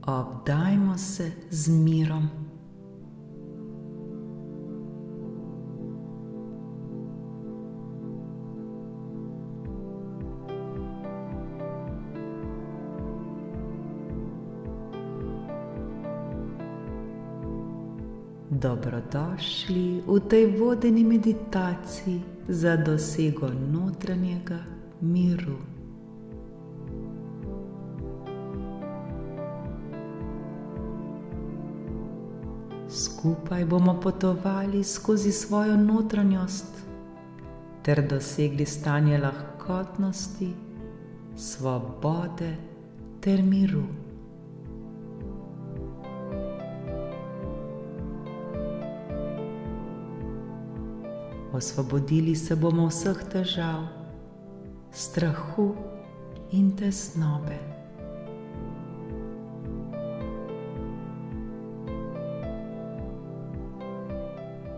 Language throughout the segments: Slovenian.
Obdajmo se z mirom. Dobrodošli v tej vodeni meditaciji za dosego notranjega miru. Skupaj bomo potovali skozi svojo notranjost ter dosegli stanje lahkotnosti, svobode ter miru. Osvobodili se bomo vseh težav, strahu in tesnobe.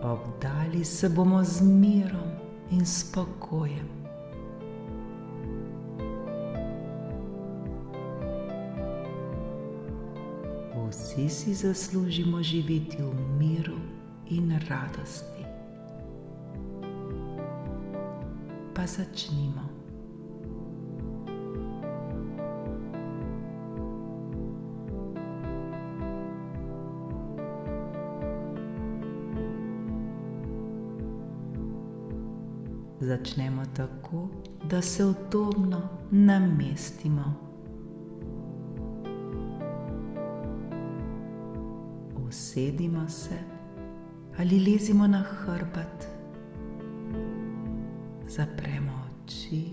Obdali se bomo z mirom in spokojem. Vsi si zaslužimo živeti v miru in radosti. Pa začnimo. Začnemo tako, da se udobno namestimo. Usedimo se ali lezimo na hrbet. Zapremo oči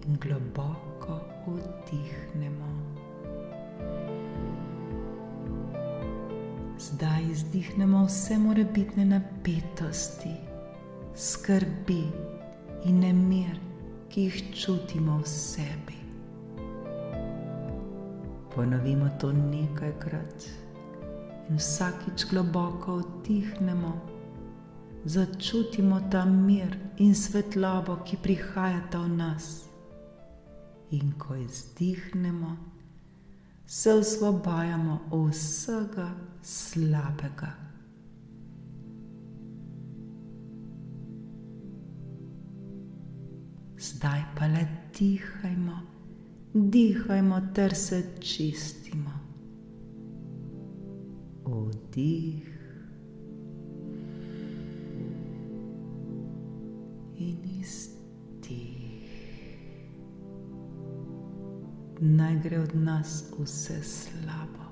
in globoko vdihnemo. Zdaj izdihnemo vse morebitne napetosti, skrbi in nemir, ki jih čutimo v sebi. Ponovimo to nekajkrat in vsakič globoko vdihnemo. Začutimo ta mir in svetlobo, ki prihajata v nas. In ko izdihnemo, se osvobajamo vsega slabega. Zdaj pa le dihajmo ter se čistimo. Vdih in izdih. Naj gre od nas vse slabo,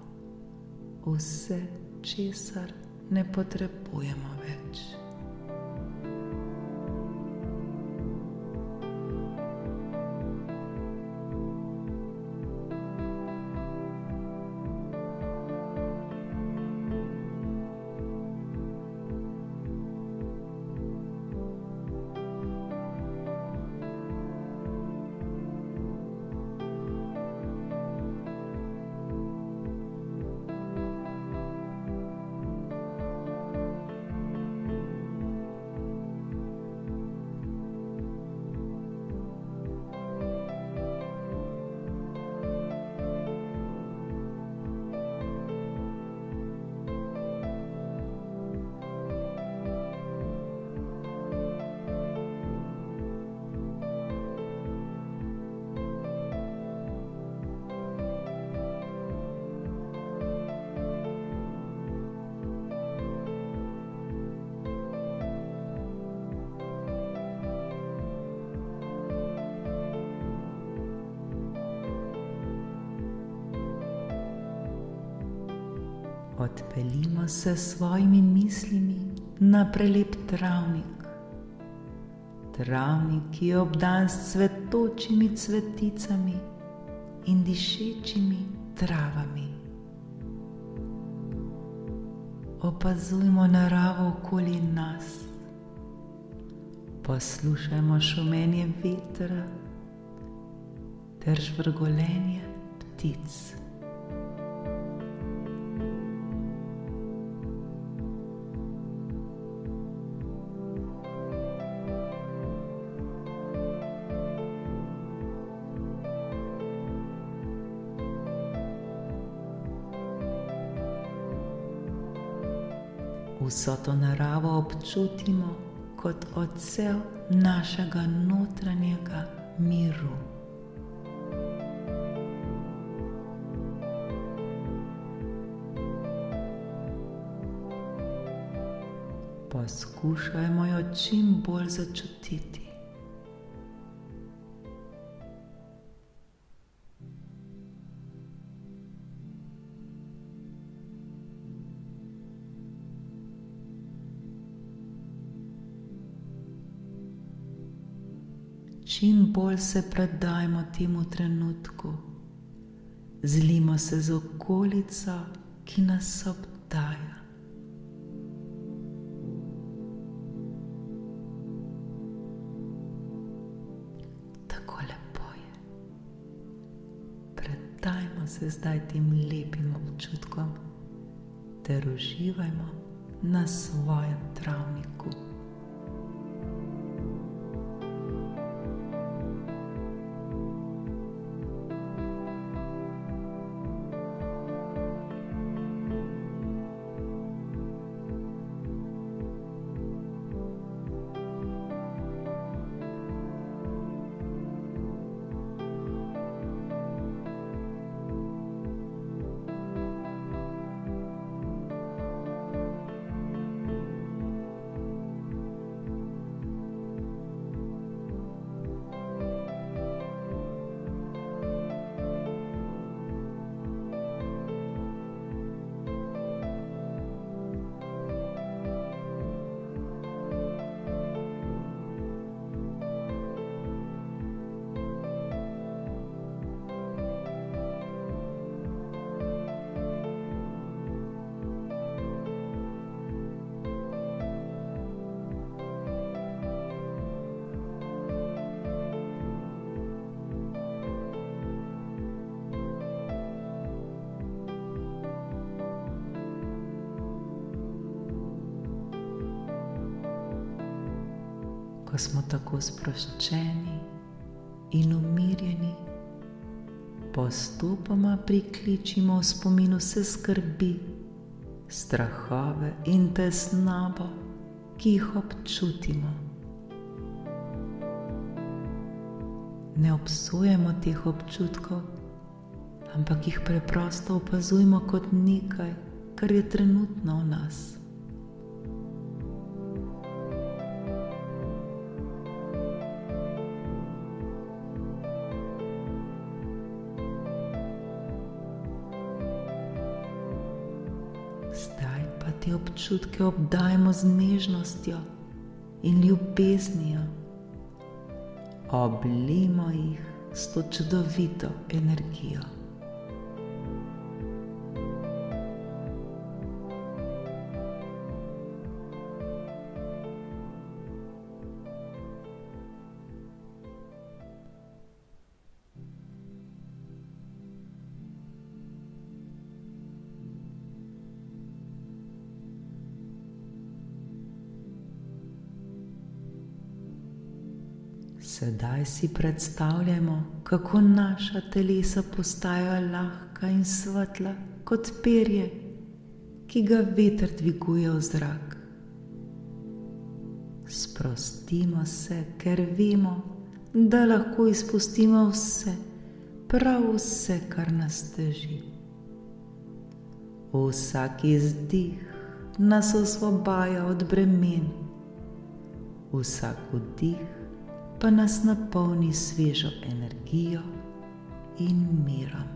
vse, česar ne potrebujemo več. Odpeljimo se s svojimi mislimi na prelep travnik. Travnik, ki je obdan s cvetočimi cveticami in dišečimi travami. Opazujmo naravo okoli nas. Poslušajmo šumenje vetra ter žvrgolenje ptic. Vso to naravo občutimo kot odsev našega notranjega miru. Poskušajmo jo čim bolj začutiti. Čim bolj se predajmo temu trenutku, zlimo se z okolico, ki nas obdaja. Tako lepo je. Predajmo se zdaj tem lepim občutkom ter uživajmo na svojem travniku. Ko smo tako sproščeni in umirjeni, postopoma prikličimo v spominu vse skrbi, strahove in tesnobo, ki jih občutimo. Ne obsojamo teh občutkov, ampak jih preprosto opazujmo kot nekaj, kar je trenutno v nas. Zdaj pa te občutke obdajmo z nežnostjo in ljubeznijo. Oblijmo jih s to čudovito energijo. Sedaj si predstavljamo, kako naša telesa postajajo lahka in svetla kot perje, ki ga veter dviguje v zrak. Sprostimo se, ker vemo, da lahko izpustimo vse, prav vse, kar nas teži. Vsak izdih nas osvobaja od bremen, vsak vdih pa nas napolni svežo energijo in mirom.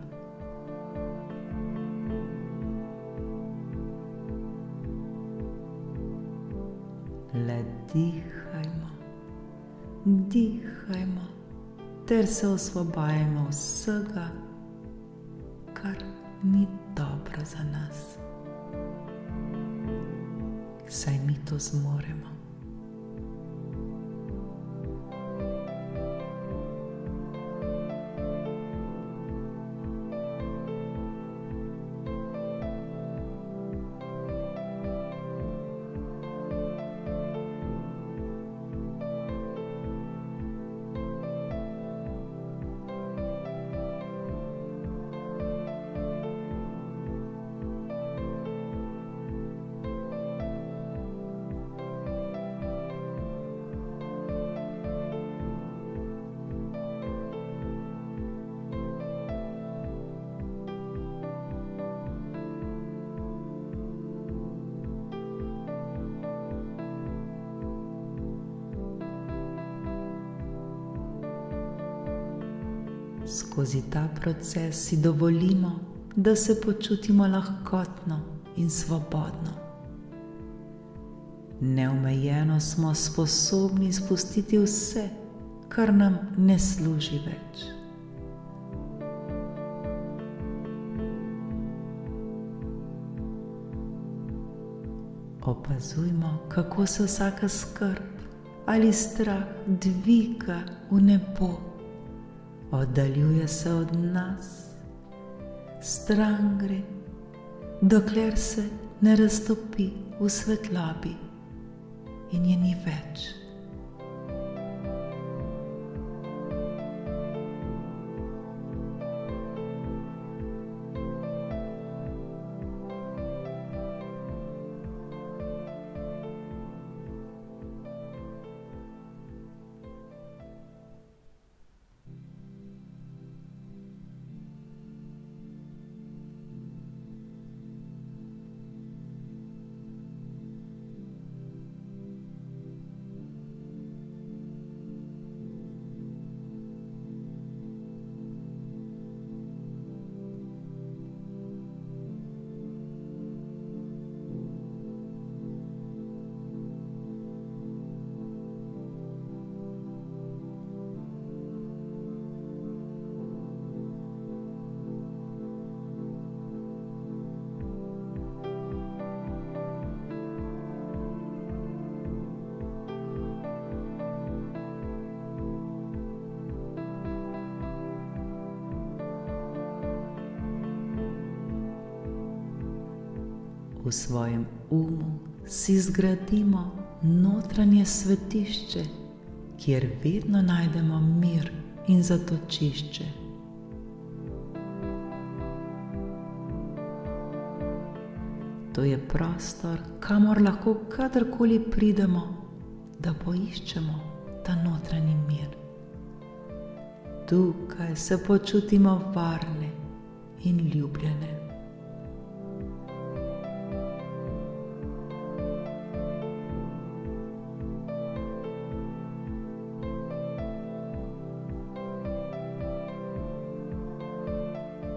Le dihajmo, dihajmo ter se osvobajamo vsega, kar ni dobro za nas. Saj mi to zmoremo. Skozi ta proces si dovolimo, da se počutimo lahkotno in svobodno. Neomejeno smo sposobni spustiti vse, kar nam ne služi več. Opazujmo, kako se vsaka skrb ali strah dviga v nebo, oddaljuje se od nas, stran gre, dokler se ne raztopi v svetlobi in je ni več. V svojem umu si zgradimo notranje svetišče, kjer vedno najdemo mir in zatočišče. To je prostor, kamor lahko kadarkoli pridemo, da poiščemo ta notranji mir. Tukaj se počutimo varne in ljubljene.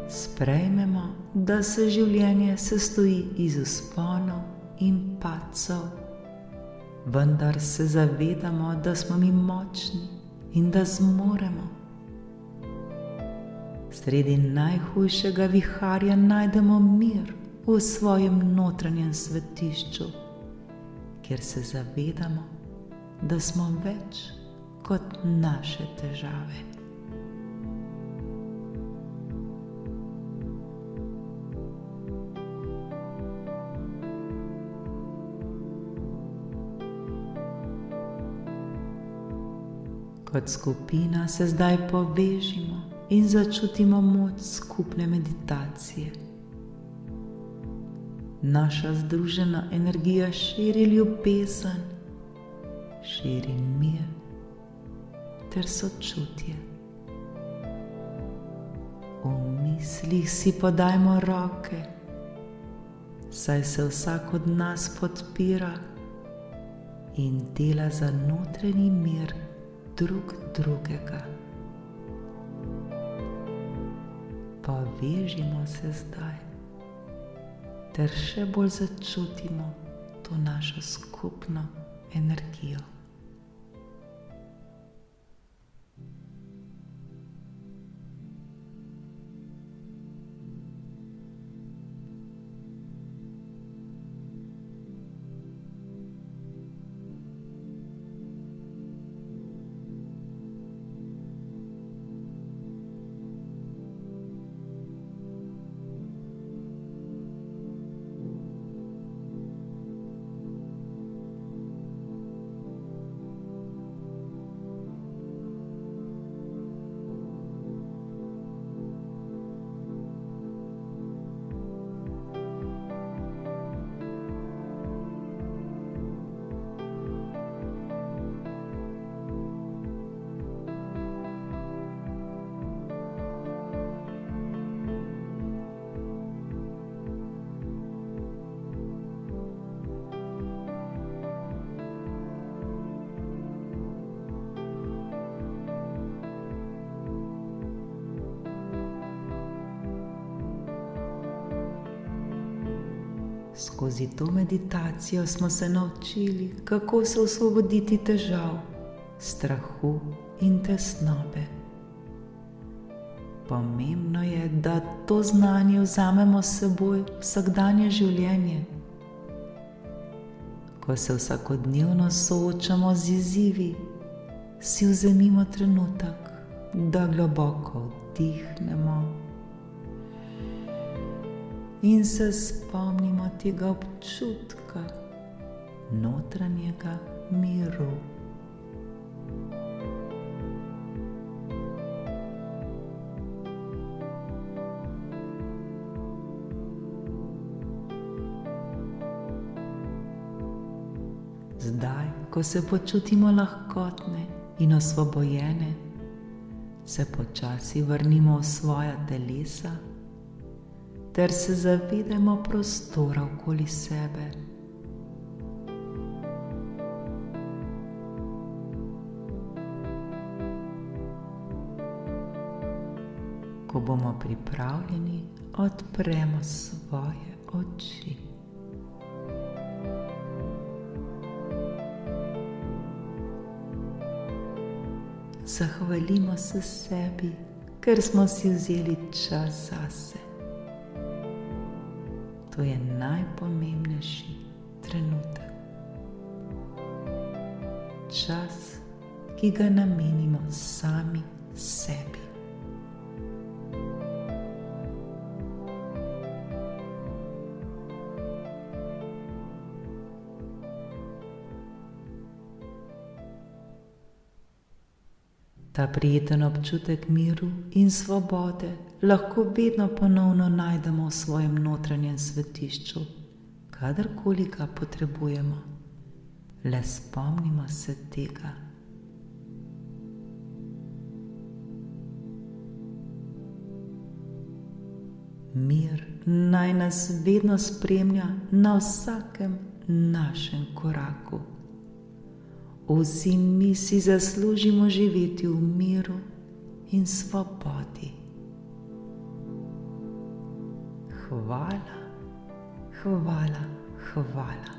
Sprejmemo, da se življenje sestoji iz vzponov in padcev, vendar se zavedamo, da smo mi močni in da zmoremo. Sredi najhujšega viharja najdemo mir v svojem notranjem svetišču, kjer se zavedamo, da smo več kot naše težave. Kot skupina se zdaj povežimo in začutimo moč skupne meditacije. Naša združena energija širi ljubezen, širi mir ter sočutje. V mislih si podajmo roke, saj se vsak od nas podpira in dela za notranji mir drug drugega. Povežimo se zdaj, ter še bolj začutimo to našo skupno energijo. Skozi to meditacijo smo se naučili, kako se osvoboditi težav, strahu in tesnobe. Pomembno je, da to znanje vzamemo s seboj v vsakdanje življenje. Ko se vsakodnevno soočamo z izzivi, si vzemimo trenutek, da globoko vdihnemo in se spomnimo tega občutka notranjega miru. Zdaj, ko se počutimo lahkotne in osvobojene, se počasi vrnimo v svoja telesa ter se zavedamo prostora okoli sebe. Ko bomo pripravljeni, odpremo svoje oči. Zahvalimo se sebi, ker smo si vzeli čas zase. To je najpomembnejši trenutek. Čas, ki ga namenimo sami sebi. Ta prijeten občutek miru in svobode lahko vedno ponovno najdemo v svojem notranjem svetišču, kadarkoli ga potrebujemo. Le spomnimo se tega. Mir naj nas vedno spremlja na vsakem našem koraku. Vsi mi si zaslužimo živeti v miru in svobodi. Hvala, hvala, hvala.